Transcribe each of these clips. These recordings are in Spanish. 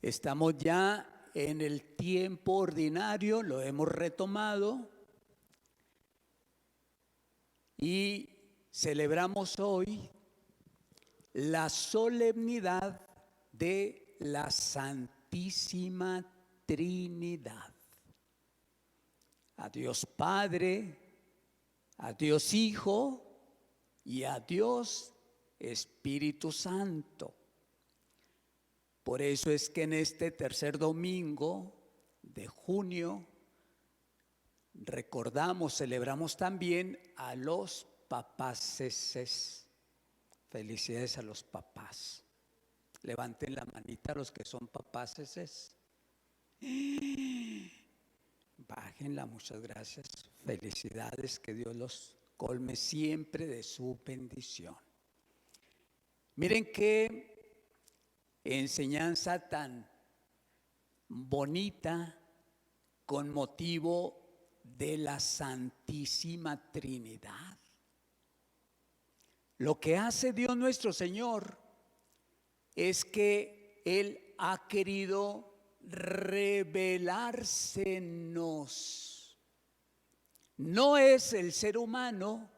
Estamos ya en el tiempo ordinario, lo hemos retomado y celebramos hoy la solemnidad de la Santísima Trinidad. A Dios Padre, a Dios Hijo y a Dios Espíritu Santo. Por eso es que en este tercer domingo de junio recordamos, celebramos también a los papaces. Felicidades a los papás. Levanten la manita los que son papaces. Bájenla, muchas gracias. Felicidades, que Dios los colme siempre de su bendición. Miren qué enseñanza tan bonita con motivo de la Santísima Trinidad. Lo que hace Dios nuestro Señor es que Él ha querido revelársenos. No es el ser humano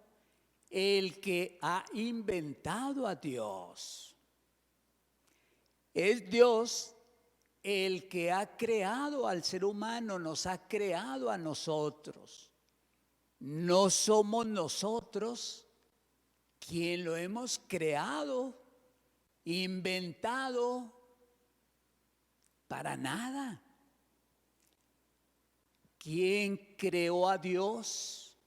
el que ha inventado a Dios. Es Dios el que ha creado al ser humano, nos ha creado a nosotros. No somos nosotros quien lo hemos creado, inventado, para nada. ¿Quién creó a Dios?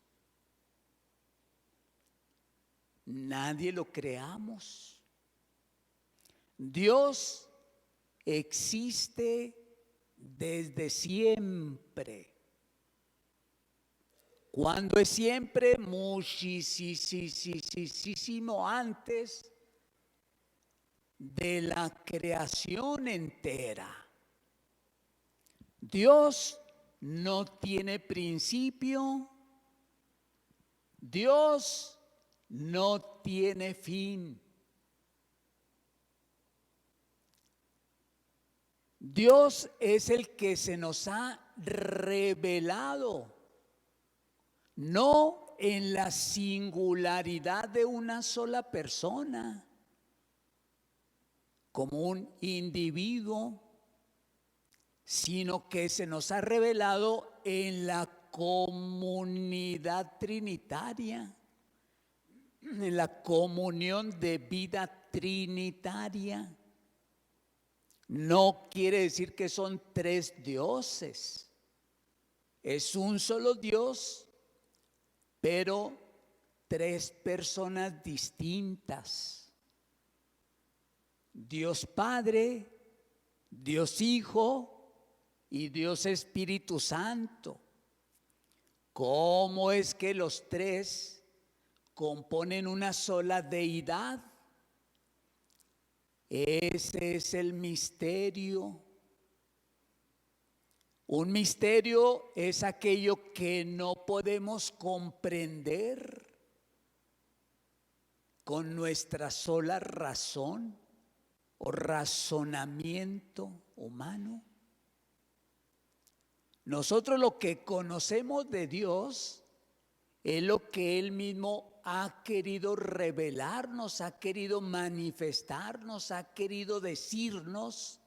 Nadie lo creamos. Dios existe desde siempre. ¿Cuándo es siempre? Muchísimo antes de la creación entera. Dios no tiene principio. Dios no tiene fin. Dios es el que se nos ha revelado, no en la singularidad de una sola persona, como un individuo, sino que se nos ha revelado en la comunidad trinitaria, en la comunión de vida trinitaria. No quiere decir que son tres dioses. Es un solo Dios, pero tres personas distintas. Dios Padre, Dios Hijo y Dios Espíritu Santo. ¿Cómo es que los tres componen una sola deidad? Ese es el misterio. Un misterio es aquello que no podemos comprender con nuestra sola razón o razonamiento humano. Nosotros lo que conocemos de Dios es lo que Él mismo ha querido revelarnos, ha querido manifestarnos, ha querido decirnos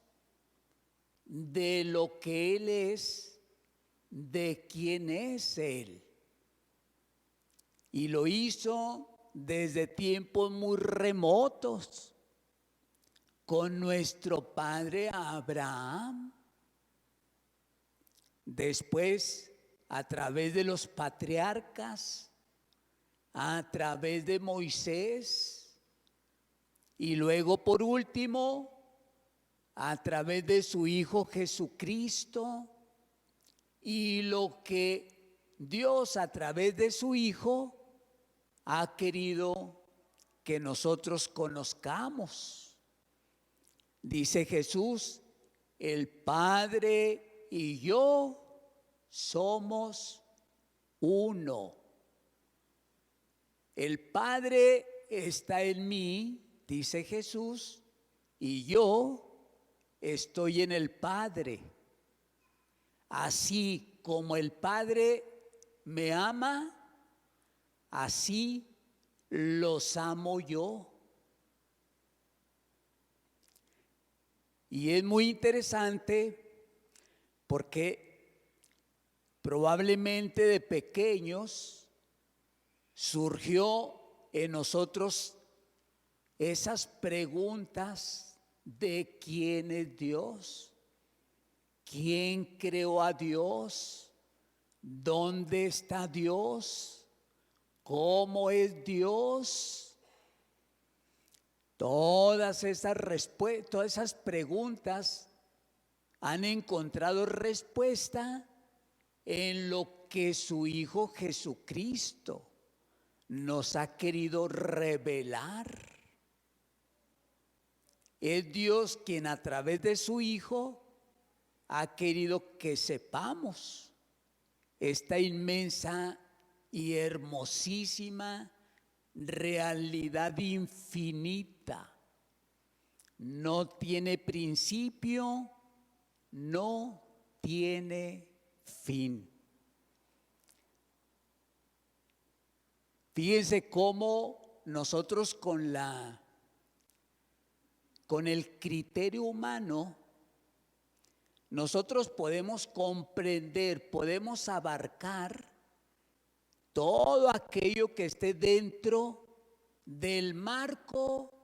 de lo que Él es, de quién es Él. Y lo hizo desde tiempos muy remotos con nuestro padre Abraham. Después, a través de los patriarcas, a través de Moisés, y luego por último a través de su Hijo Jesucristo, y lo que Dios a través de su Hijo ha querido que nosotros conozcamos. Dice Jesús, el Padre y yo somos uno. El Padre está en mí, dice Jesús, y yo estoy en el Padre. Así como el Padre me ama, así los amo yo. Y es muy interesante porque probablemente de pequeños surgió en nosotros esas preguntas de quién es Dios, quién creó a Dios, dónde está Dios, cómo es Dios. Todas esas preguntas han encontrado respuesta en lo que su Hijo Jesucristo nos ha querido revelar. Es Dios quien a través de su Hijo ha querido que sepamos esta inmensa y hermosísima realidad infinita. No tiene principio, no tiene fin. Fíjense cómo nosotros con el criterio humano, nosotros podemos comprender, podemos abarcar todo aquello que esté dentro del marco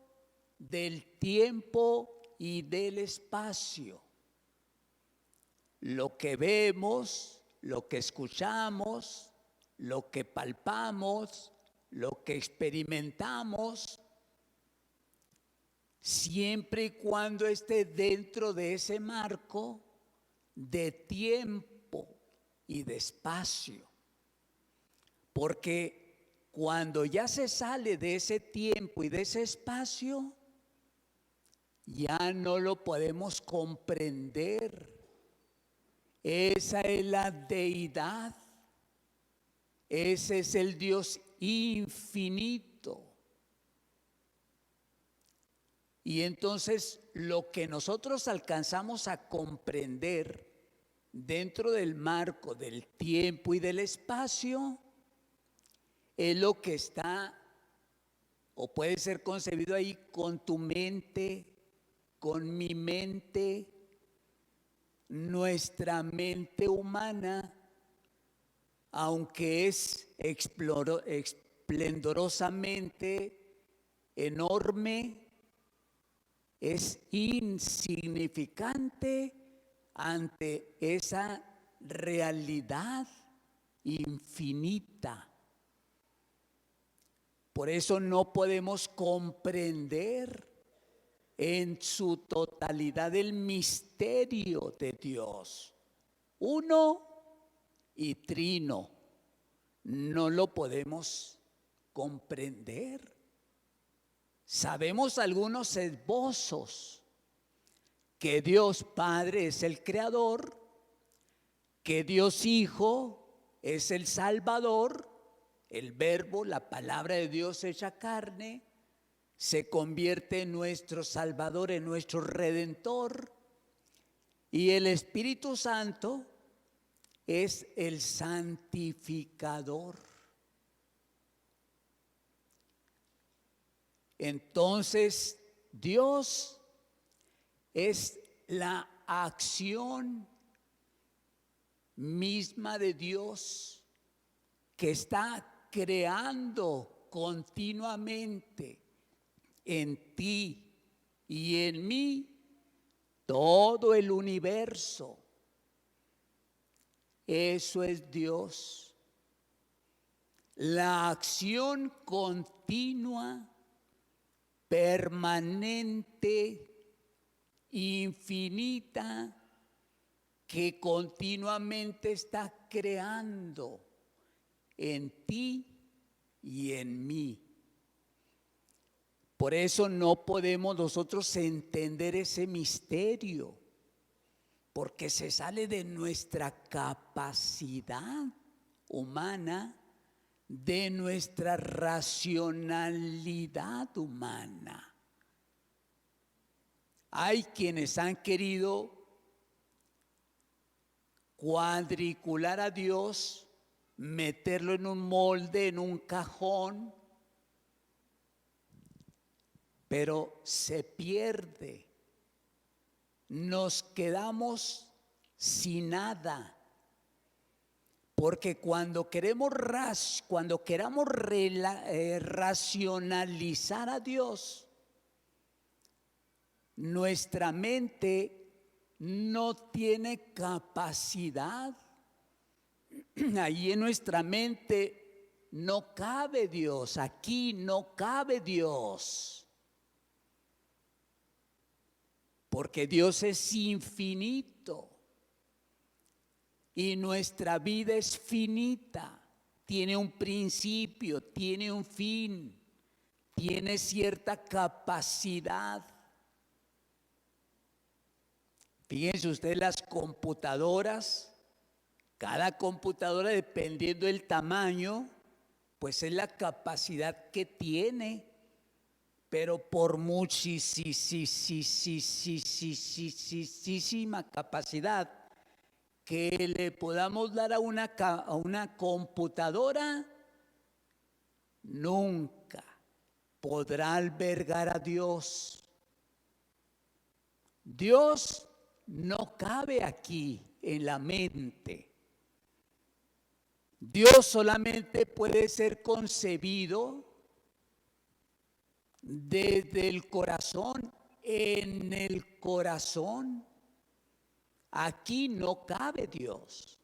del tiempo y del espacio. Lo que vemos, lo que escuchamos, lo que palpamos, lo que experimentamos, siempre y cuando esté dentro de ese marco de tiempo y de espacio. Porque cuando ya se sale de ese tiempo y de ese espacio, ya no lo podemos comprender. Esa es la deidad, ese es el Dios infinito. Y entonces lo que nosotros alcanzamos a comprender dentro del marco del tiempo y del espacio es lo que está o puede ser concebido ahí con tu mente, con mi mente, nuestra mente humana, aunque es esplendorosamente enorme, es insignificante ante esa realidad infinita. Por eso no podemos comprender en su totalidad el misterio de Dios. Uno y trino, no lo podemos comprender. Sabemos algunos esbozos, que Dios Padre es el Creador, que Dios Hijo es el Salvador, el Verbo, la palabra de Dios hecha carne, se convierte en nuestro Salvador, en nuestro Redentor, y el Espíritu Santo es el santificador. Entonces, Dios es la acción misma de Dios que está creando continuamente en ti y en mí todo el universo. Eso es Dios. La acción continua, permanente, infinita, que continuamente está creando en ti y en mí. Por eso no podemos nosotros entender ese misterio, porque se sale de nuestra capacidad humana, de nuestra racionalidad humana. Hay quienes han querido cuadricular a Dios, meterlo en un molde, en un cajón, pero se pierde. Nos quedamos sin nada. Porque cuando queremos racionalizar a Dios, nuestra mente no tiene capacidad. Ahí en nuestra mente no cabe Dios, aquí no cabe Dios. Porque Dios es infinito y nuestra vida es finita, tiene un principio, tiene un fin, tiene cierta capacidad. Fíjense ustedes las computadoras, cada computadora dependiendo del tamaño, pues es la capacidad que tiene, pero por muchísima capacidad que le podamos dar a una computadora, nunca podrá albergar a Dios. Dios no cabe aquí en la mente. Dios solamente puede ser concebido desde el corazón, en el corazón. Aquí no cabe Dios.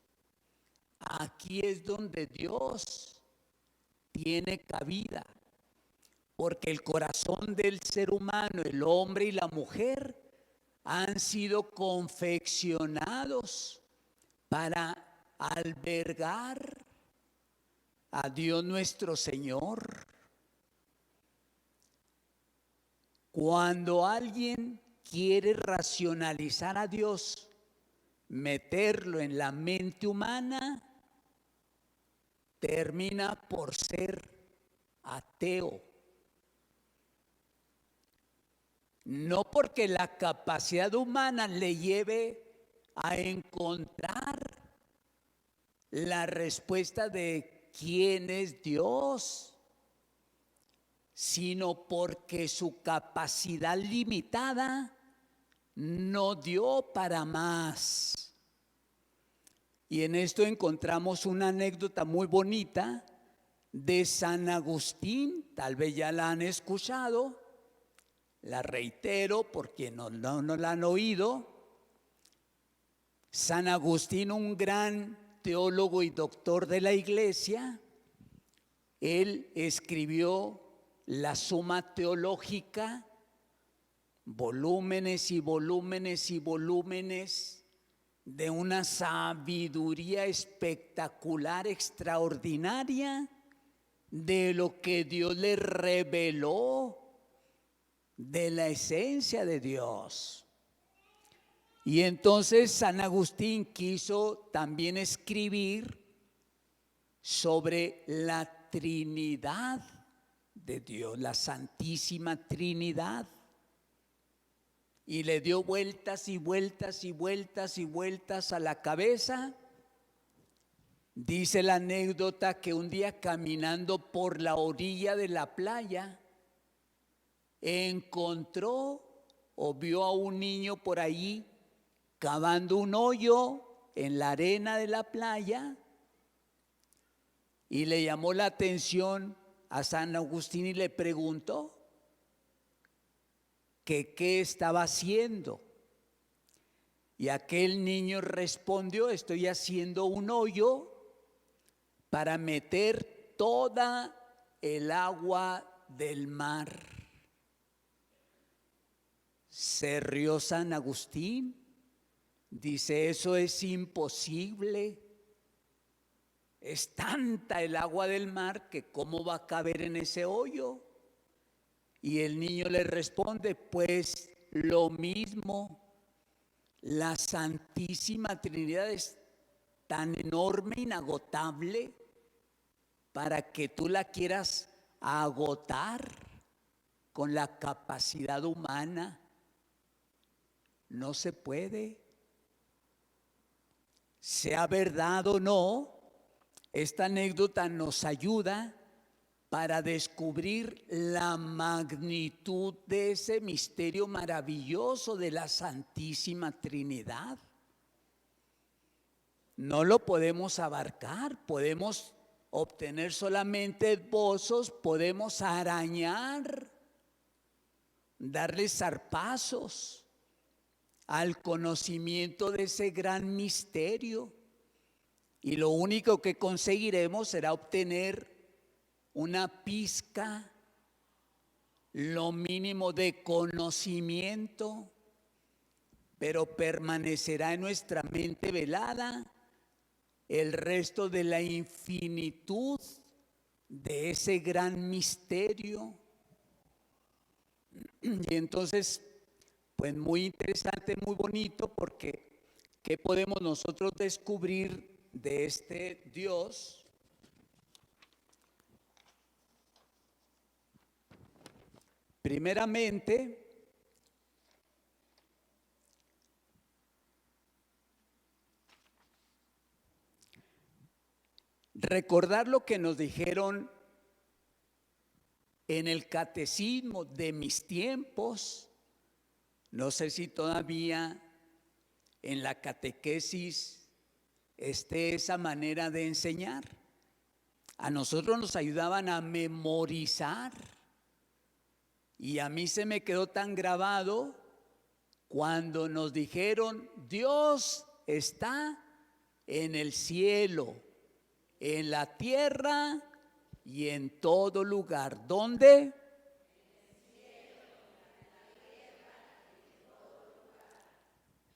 Aquí es donde Dios tiene cabida. Porque el corazón del ser humano, el hombre y la mujer, han sido confeccionados para albergar a Dios nuestro Señor. Cuando alguien quiere racionalizar a Dios, meterlo en la mente humana, termina por ser ateo. No porque la capacidad humana le lleve a encontrar la respuesta de quién es Dios, sino porque su capacidad limitada no dio para más. Y en esto encontramos una anécdota muy bonita de San Agustín, tal vez ya la han escuchado, la reitero porque no la han oído. San Agustín, un gran teólogo y doctor de la Iglesia, él escribió la Suma Teológica, volúmenes y volúmenes y volúmenes de una sabiduría espectacular, extraordinaria, de lo que Dios le reveló, de la esencia de Dios. Y entonces San Agustín quiso también escribir sobre la Trinidad de Dios, la Santísima Trinidad. Y le dio vueltas y vueltas y vueltas y vueltas a la cabeza. Dice la anécdota que un día caminando por la orilla de la playa, encontró o vio a un niño por allí cavando un hoyo en la arena de la playa, y le llamó la atención a San Agustín y le preguntó que qué estaba haciendo. Y aquel niño respondió: estoy haciendo un hoyo para meter toda el agua del mar. Se rió San Agustín, dice: eso es imposible. Es tanta el agua del mar que cómo va a caber en ese hoyo. Y el niño le responde: pues lo mismo, la Santísima Trinidad es tan enorme, inagotable, para que tú la quieras agotar con la capacidad humana. no se puede. Sea verdad o no, esta anécdota nos ayuda para descubrir la magnitud de ese misterio maravilloso de la Santísima Trinidad. No lo podemos abarcar, podemos obtener solamente esbozos, podemos arañar, darle zarpazos al conocimiento de ese gran misterio. Y lo único que conseguiremos será obtener una pizca, lo mínimo de conocimiento, pero permanecerá en nuestra mente velada el resto de la infinitud de ese gran misterio. Y entonces, pues muy interesante, muy bonito, porque ¿qué podemos nosotros descubrir de este Dios? Primeramente, recordar lo que nos dijeron en el catecismo de mis tiempos. No sé si todavía en la catequesis esté esa manera de enseñar. A nosotros nos ayudaban a memorizar. Y a mí se me quedó tan grabado cuando nos dijeron: Dios está en el cielo, en la tierra y en todo lugar. ¿Dónde?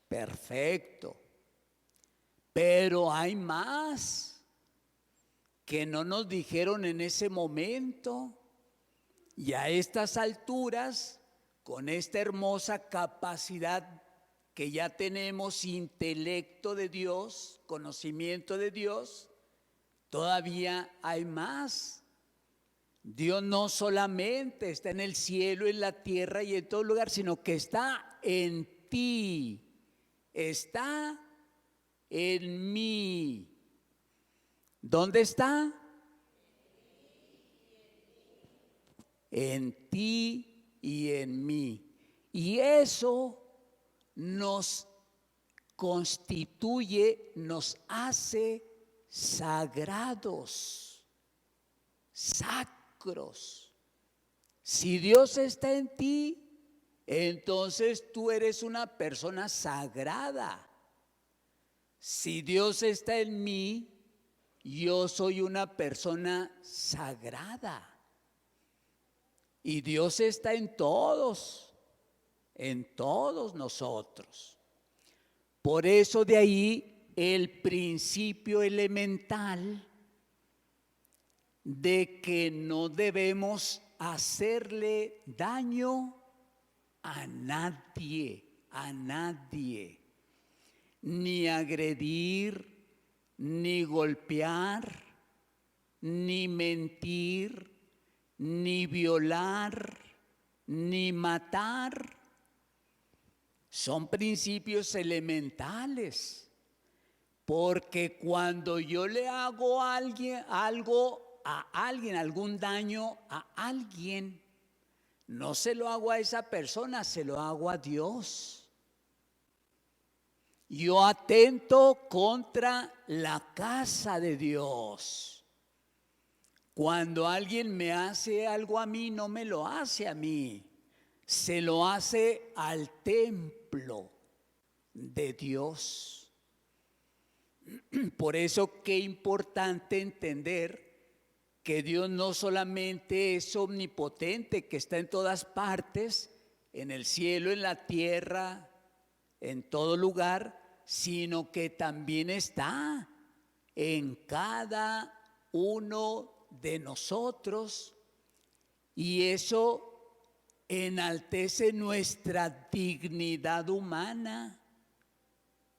Perfecto. Pero hay más que no nos dijeron en ese momento. Y a estas alturas, con esta hermosa capacidad que ya tenemos, intelecto de Dios, conocimiento de Dios, todavía hay más. Dios no solamente está en el cielo, en la tierra y en todo lugar, sino que está en ti, está en mí. ¿Dónde está? En ti y en mí. Y eso nos constituye, nos hace sagrados, sacros. Si Dios está en ti, entonces tú eres una persona sagrada. Si Dios está en mí, yo soy una persona sagrada. Y Dios está en todos nosotros. Por eso de ahí el principio elemental de que no debemos hacerle daño a nadie, ni agredir, ni golpear, ni mentir, ni violar, ni matar. Son principios elementales, porque cuando yo le hago a alguien algún daño a alguien, no se lo hago a esa persona, se lo hago a Dios. Yo atento contra la casa de Dios. Cuando alguien me hace algo a mí, no me lo hace a mí, se lo hace al templo de Dios. Por eso qué importante entender que Dios no solamente es omnipotente, que está en todas partes, en el cielo, en la tierra, en todo lugar, sino que también está en cada uno de nosotros, y eso enaltece nuestra dignidad humana,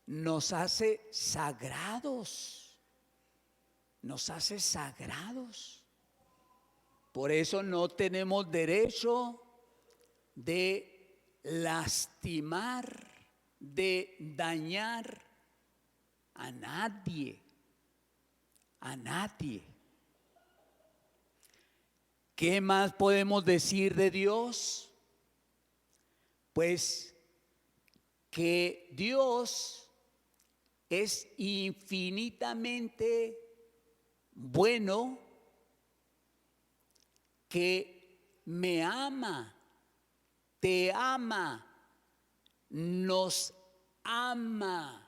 nos hace sagrados, Por eso no tenemos derecho de lastimar de dañar a nadie, a nadie. ¿Qué más podemos decir de Dios? Pues que Dios es infinitamente bueno, que me ama, te ama, nos ama.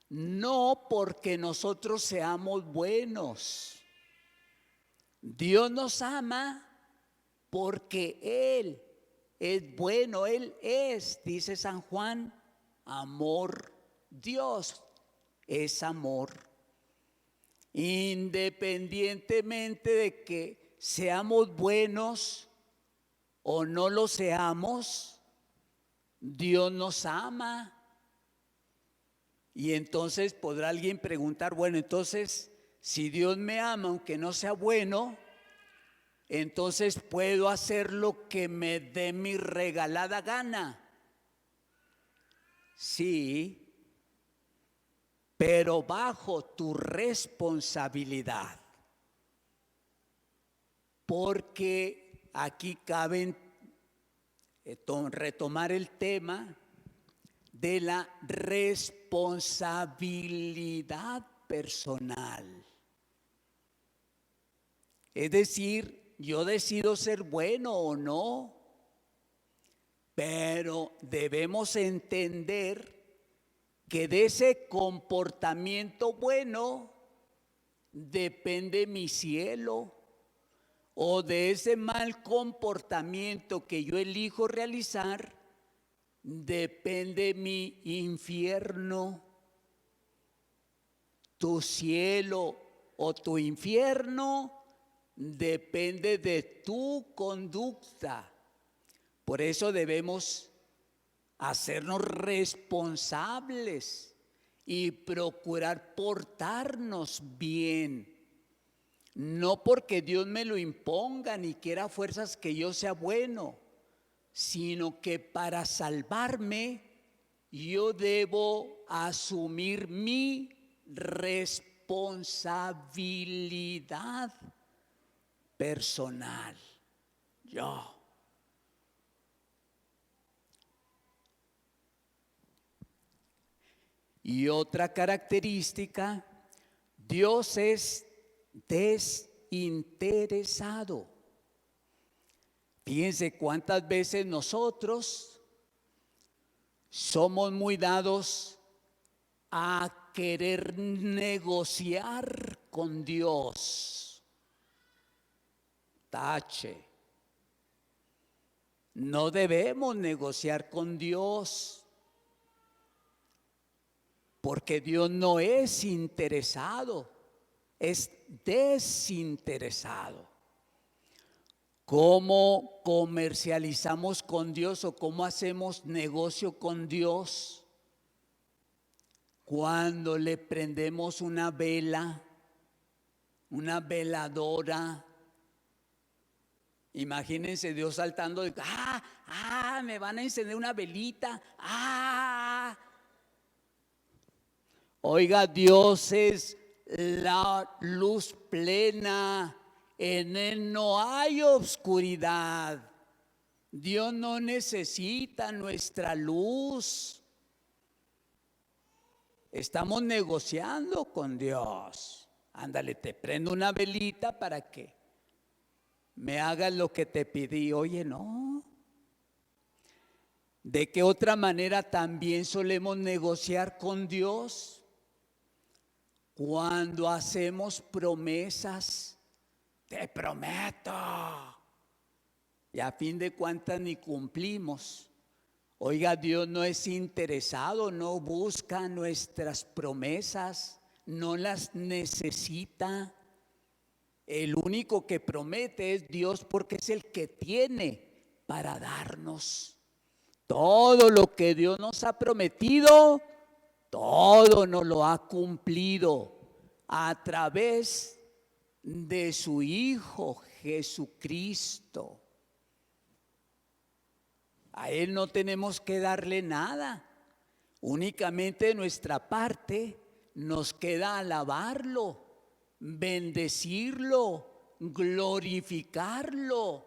No porque nosotros seamos buenos. Dios nos ama porque Él es bueno, Él es, dice San Juan, amor. Dios es amor. Independientemente de que seamos buenos o no lo seamos, Dios nos ama. Y entonces podrá alguien preguntar, bueno, entonces, si Dios me ama, aunque no sea bueno, entonces puedo hacer lo que me dé mi regalada gana. Sí, pero bajo tu responsabilidad. Porque aquí cabe retomar el tema de la responsabilidad personal. Es decir, yo decido ser bueno o no, pero debemos entender que de ese comportamiento bueno depende mi cielo, o de ese mal comportamiento que yo elijo realizar depende mi infierno. Tu cielo o tu infierno depende de tu conducta. Por eso debemos hacernos responsables y procurar portarnos bien. No porque Dios me lo imponga ni quiera fuerzas que yo sea bueno, sino que para salvarme yo debo asumir mi responsabilidad personal. Yo. Y otra característica, Dios es desinteresado. Fíjense cuántas veces nosotros somos muy dados a querer negociar con Dios. Tache. No debemos negociar con Dios, porque Dios no es interesado, es desinteresado. ¿Cómo comercializamos con Dios o cómo hacemos negocio con Dios? Cuando le prendemos una vela, una veladora. Imagínense Dios saltando de, me van a encender una velita, Oiga, Dios es la luz plena, en Él no hay oscuridad. Dios no necesita nuestra luz. Estamos negociando con Dios. Ándale, te prendo una velita para que me hagas lo que te pedí. Oye, no. ¿De qué otra manera también solemos negociar con Dios? Cuando hacemos promesas, te prometo, y a fin de cuentas ni cumplimos. Oiga, Dios no es interesado, no busca nuestras promesas, no las necesita. El único que promete es Dios, porque es el que tiene para darnos. Todo lo que Dios nos ha prometido, todo nos lo ha cumplido a través de su Hijo Jesucristo. A Él no tenemos que darle nada. Únicamente de nuestra parte nos queda alabarlo, bendecirlo, glorificarlo,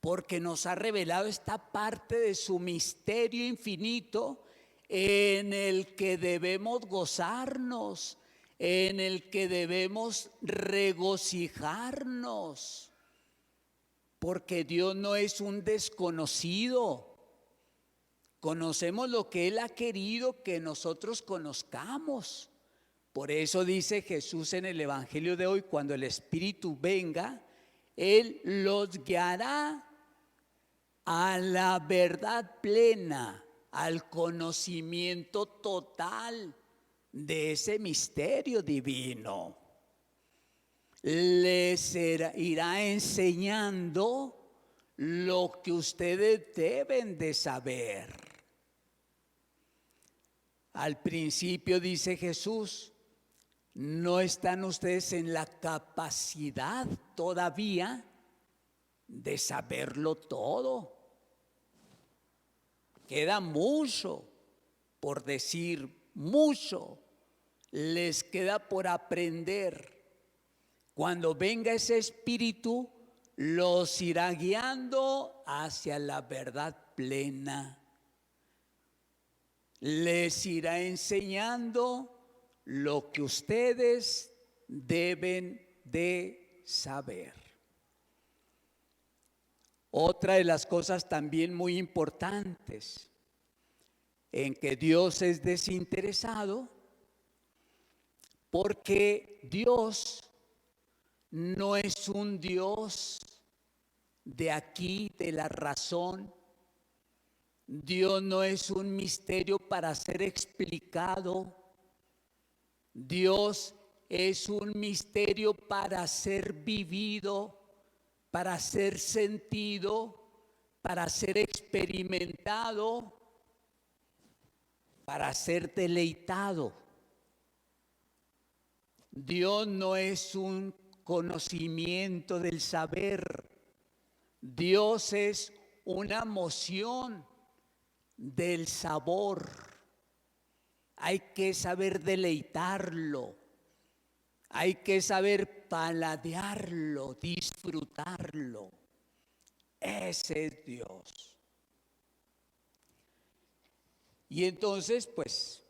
porque nos ha revelado esta parte de su misterio infinito en el que debemos gozarnos, en el que debemos regocijarnos, porque Dios no es un desconocido. Conocemos lo que Él ha querido que nosotros conozcamos. Por eso dice Jesús en el Evangelio de hoy, cuando el Espíritu venga, Él los guiará a la verdad plena, al conocimiento total de ese misterio divino. Les irá enseñando lo que ustedes deben de saber. Al principio dice Jesús, no están ustedes en la capacidad todavía de saberlo todo. Queda mucho por decir, mucho les queda por aprender. Cuando venga ese Espíritu, los irá guiando hacia la verdad plena. Les irá enseñando lo que ustedes deben de saber. Otra de las cosas también muy importantes en que Dios es desinteresado, porque Dios no es un Dios de aquí, de la razón. Dios no es un misterio para ser explicado. Dios es un misterio para ser vivido, para ser sentido, para ser experimentado, para ser deleitado. Dios no es un conocimiento del saber. Dios es una moción del sabor. Hay que saber deleitarlo. Hay que saber paladearlo, disfrutarlo. Ese es Dios. Y entonces, pues,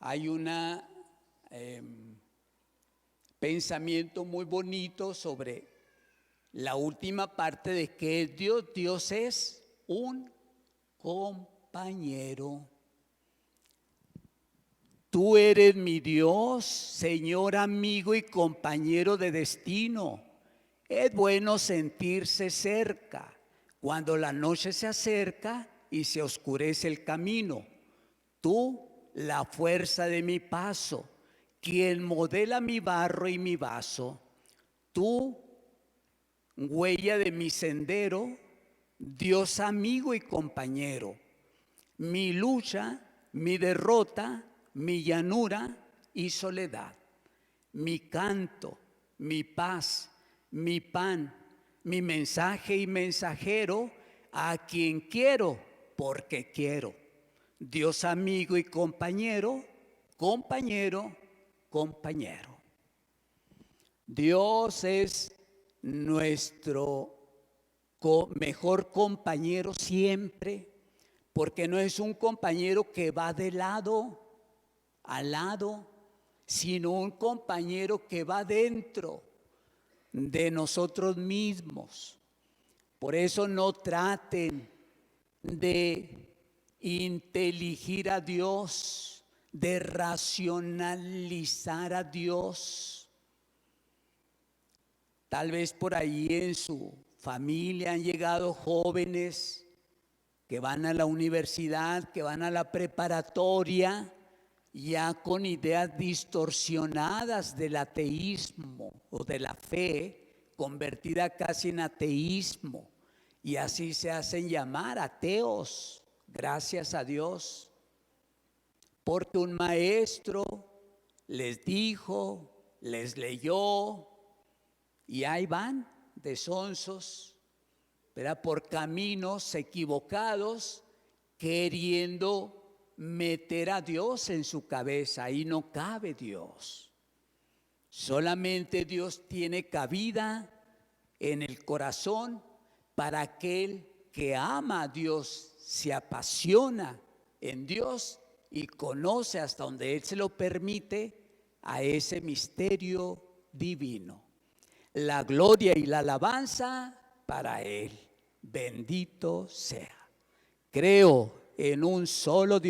hay un pensamiento muy bonito sobre la última parte de que es Dios. Dios es un compañero. Tú eres mi Dios, Señor, amigo y compañero de destino. Es bueno sentirse cerca cuando la noche se acerca y se oscurece el camino. Tú, la fuerza de mi paso, quien modela mi barro y mi vaso. Tú, huella de mi sendero, Dios amigo y compañero. Mi lucha, mi derrota, mi llanura y soledad, mi canto, mi paz, mi pan, mi mensaje y mensajero, a quien quiero porque quiero. Dios amigo y compañero, compañero, compañero. Dios es nuestro mejor compañero siempre, porque no es un compañero que va de lado al lado, sino un compañero que va dentro de nosotros mismos. Por eso no traten de inteligir a Dios, de racionalizar a Dios. Tal vez por ahí en su familia han llegado jóvenes que van a la universidad, que van a la preparatoria, ya con ideas distorsionadas del ateísmo o de la fe, convertida casi en ateísmo, y así se hacen llamar ateos, gracias a Dios, porque un maestro les dijo, les leyó, y ahí van de sonsos, ¿verdad? Por caminos equivocados queriendo meter a Dios en su cabeza. Ahí no cabe Dios. Solamente Dios tiene cabida en el corazón para aquel que ama a Dios, se apasiona en Dios y conoce hasta donde Él se lo permite a ese misterio divino. La gloria y la alabanza para Él. Bendito sea. Creo en un solo Dios.